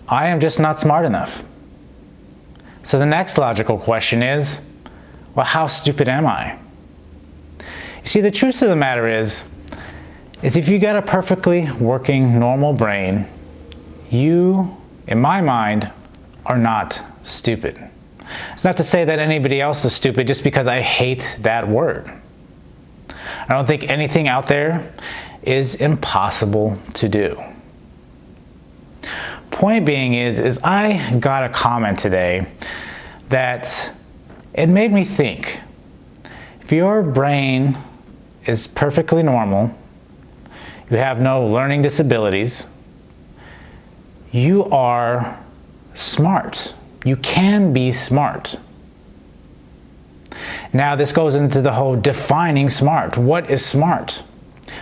I am just not smart enough. So the next logical question is, well, how stupid am I? You see, the truth of the matter is if you got a perfectly working normal brain, you, in my mind, are not stupid. It's not to say that anybody else is stupid just because I hate that word. I don't think anything out there is impossible to do. Point being is I got a comment today that it made me think. If your brain is perfectly normal, you have no learning disabilities, you are smart. You can be smart. Now this goes into the whole defining smart. What is smart?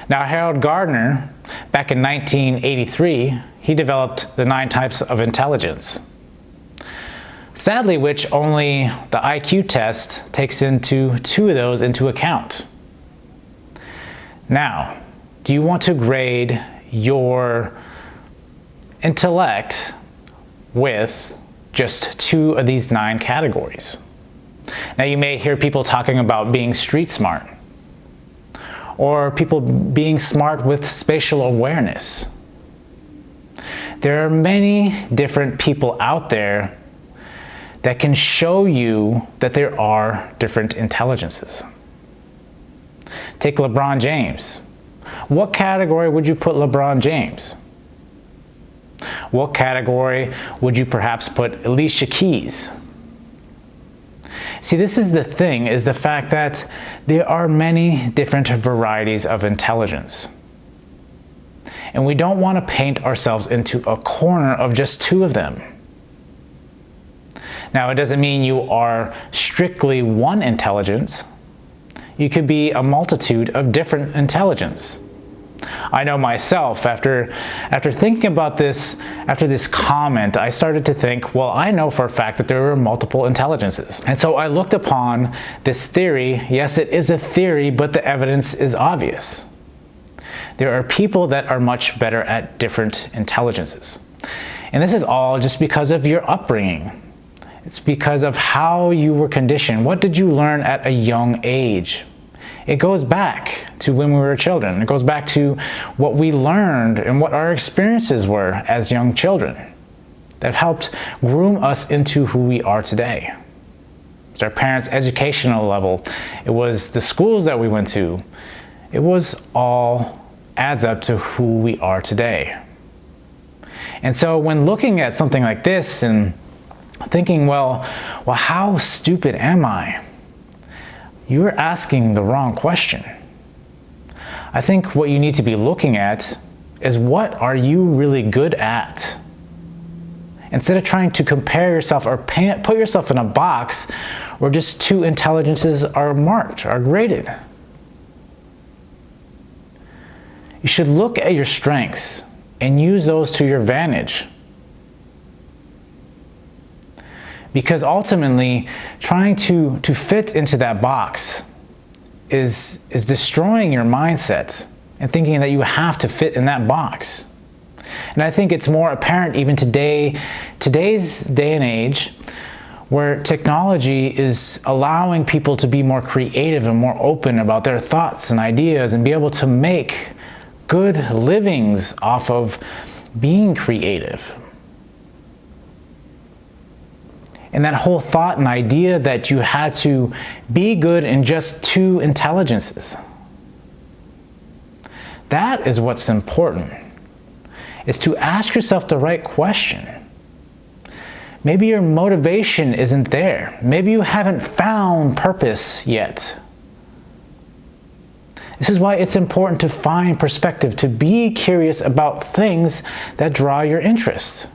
Now Harold Gardner, back in 1983, he developed the 9 types of intelligence. Sadly, which only the IQ test takes into 2 of those into account. Now, do you want to grade your intellect with just 2 of these 9 categories? Now you may hear people talking about being street smart, or people being smart with spatial awareness. There are many different people out there that can show you that there are different intelligences. Take LeBron James. What category would you put LeBron James? What category would you perhaps put Alicia Keys? See, this is the thing, is the fact that there are many different varieties of intelligence. And we don't want to paint ourselves into a corner of just 2 of them. Now, it doesn't mean you are strictly one intelligence. You could be a multitude of different intelligence. I know myself, after thinking about this, after this comment, I started to think, well, I know for a fact that there are multiple intelligences. And so I looked upon this theory. Yes, it is a theory, but the evidence is obvious. There are people that are much better at different intelligences. And this is all just because of your upbringing. It's because of how you were conditioned. What did you learn at a young age? It goes back to when we were children. It goes back to what we learned and what our experiences were as young children that helped groom us into who we are today. It's our parents' educational level. It was the schools that we went to. It was all adds up to who we are today. And so when looking at something like this and thinking, well, how stupid am I? You're asking the wrong question. I think what you need to be looking at is, what are you really good at? Instead of trying to compare yourself or put yourself in a box where just 2 intelligences are marked, are graded. You should look at your strengths and use those to your advantage. Because ultimately, trying to fit into that box is destroying your mindset and thinking that you have to fit in that box. And I think it's more apparent even today's day and age, where technology is allowing people to be more creative and more open about their thoughts and ideas and be able to make good livings off of being creative. And that whole thought and idea that you had to be good in just 2 intelligences. That is what's important, is to ask yourself the right question. Maybe your motivation isn't there. Maybe you haven't found purpose yet. This is why it's important to find perspective, to be curious about things that draw your interest,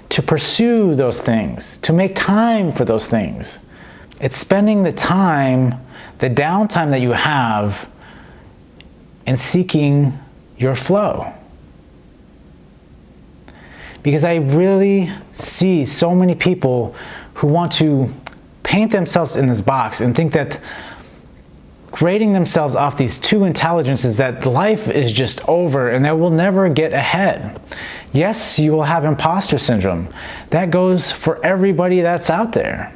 to pursue those things, to make time for those things. It's spending the time, the downtime that you have, in seeking your flow. Because I really see so many people who want to paint themselves in this box and think that grading themselves off these 2 intelligences, that life is just over and they will never get ahead. Yes, you will have imposter syndrome. That goes for everybody that's out there.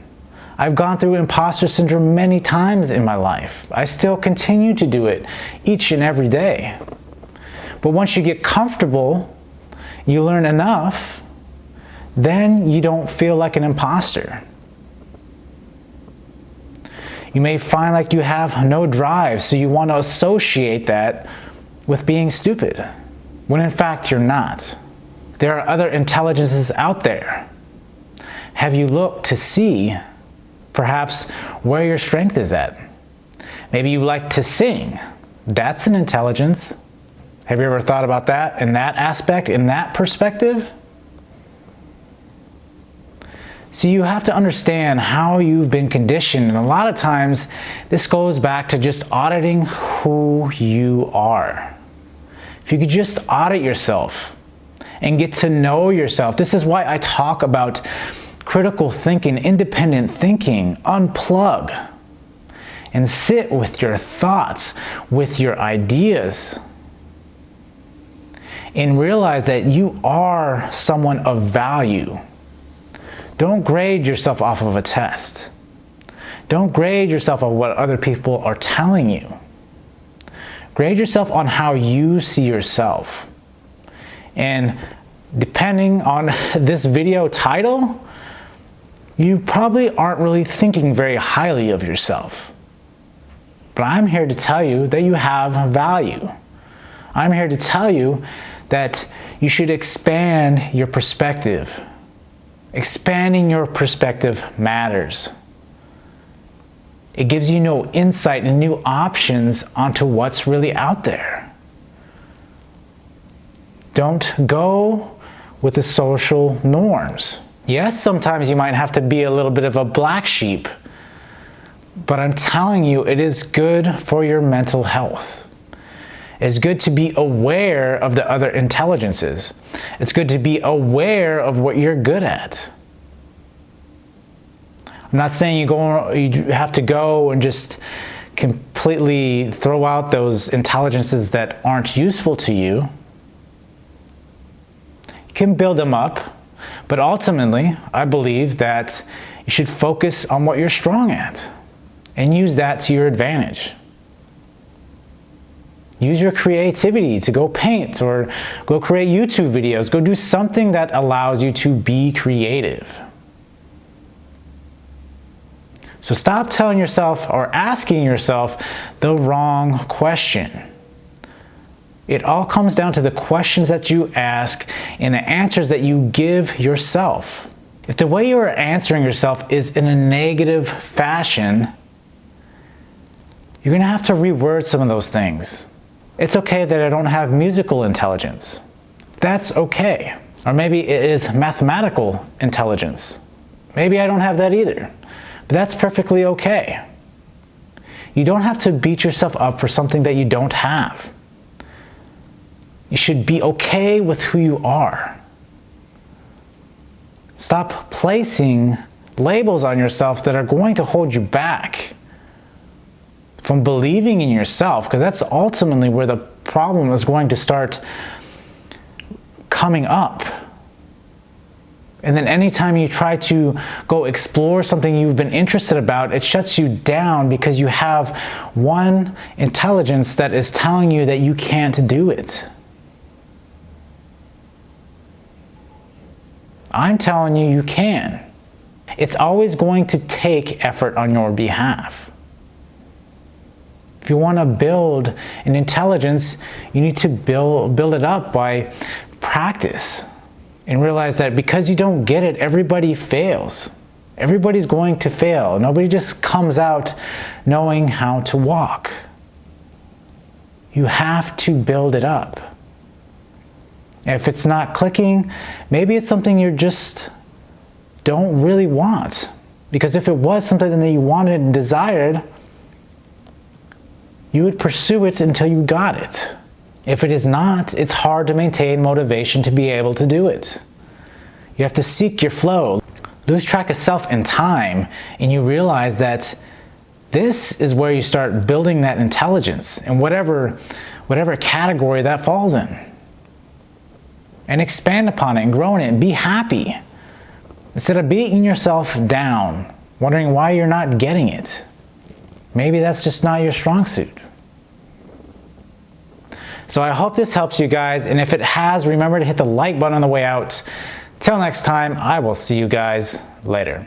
I've gone through imposter syndrome many times in my life. I still continue to do it each and every day. But once you get comfortable, you learn enough, then you don't feel like an imposter. You may find like you have no drive, so you want to associate that with being stupid, when in fact you're not. There are other intelligences out there. Have you looked to see perhaps where your strength is at? Maybe you like to sing. That's an intelligence. Have you ever thought about that in that aspect, in that perspective? So you have to understand how you've been conditioned, and a lot of times this goes back to just auditing who you are. If you could just audit yourself and get to know yourself. This is why I talk about critical thinking, independent thinking. Unplug and sit with your thoughts, with your ideas, and realize that you are someone of value. Don't grade yourself off of a test. Don't grade yourself on what other people are telling you. Grade yourself on how you see yourself. And depending on this video title, you probably aren't really thinking very highly of yourself. But I'm here to tell you that you have value. I'm here to tell you that you should expand your perspective. Expanding your perspective matters. It gives you new insight and new options onto what's really out there. Don't go with the social norms. Yes, sometimes you might have to be a little bit of a black sheep, but I'm telling you, it is good for your mental health. It's good to be aware of the other intelligences. It's good to be aware of what you're good at. I'm not saying you have to go and just completely throw out those intelligences that aren't useful to you. You can build them up, but ultimately, I believe that you should focus on what you're strong at and use that to your advantage. Use your creativity to go paint or go create YouTube videos. Go do something that allows you to be creative. So stop telling yourself or asking yourself the wrong question. It all comes down to the questions that you ask and the answers that you give yourself. If the way you are answering yourself is in a negative fashion, you're going to have to reword some of those things. It's okay that I don't have musical intelligence. That's okay. Or maybe it is mathematical intelligence. Maybe I don't have that either. But that's perfectly okay. You don't have to beat yourself up for something that you don't have. You should be okay with who you are. Stop placing labels on yourself that are going to hold you back from believing in yourself, because that's ultimately where the problem is going to start coming up. And then anytime you try to go explore something you've been interested about, it shuts you down because you have one intelligence that is telling you that you can't do it. I'm telling you, you can. It's always going to take effort on your behalf. If you want to build an intelligence, you need to build it up by practice. And realize that because you don't get it, everybody fails. Everybody's going to fail. Nobody just comes out knowing how to walk. You have to build it up. If it's not clicking, maybe it's something you just don't really want. Because if it was something that you wanted and desired, you would pursue it until you got it. If it is not, it's hard to maintain motivation to be able to do it. You have to seek your flow. Lose track of self and time, and you realize that this is where you start building that intelligence in whatever category that falls in. and expand upon it and grow in it and be happy. Instead of beating yourself down, wondering why you're not getting it. Maybe that's just not your strong suit. So I hope this helps you guys, and if it has, remember to hit the like button on the way out. Till next time, I will see you guys later.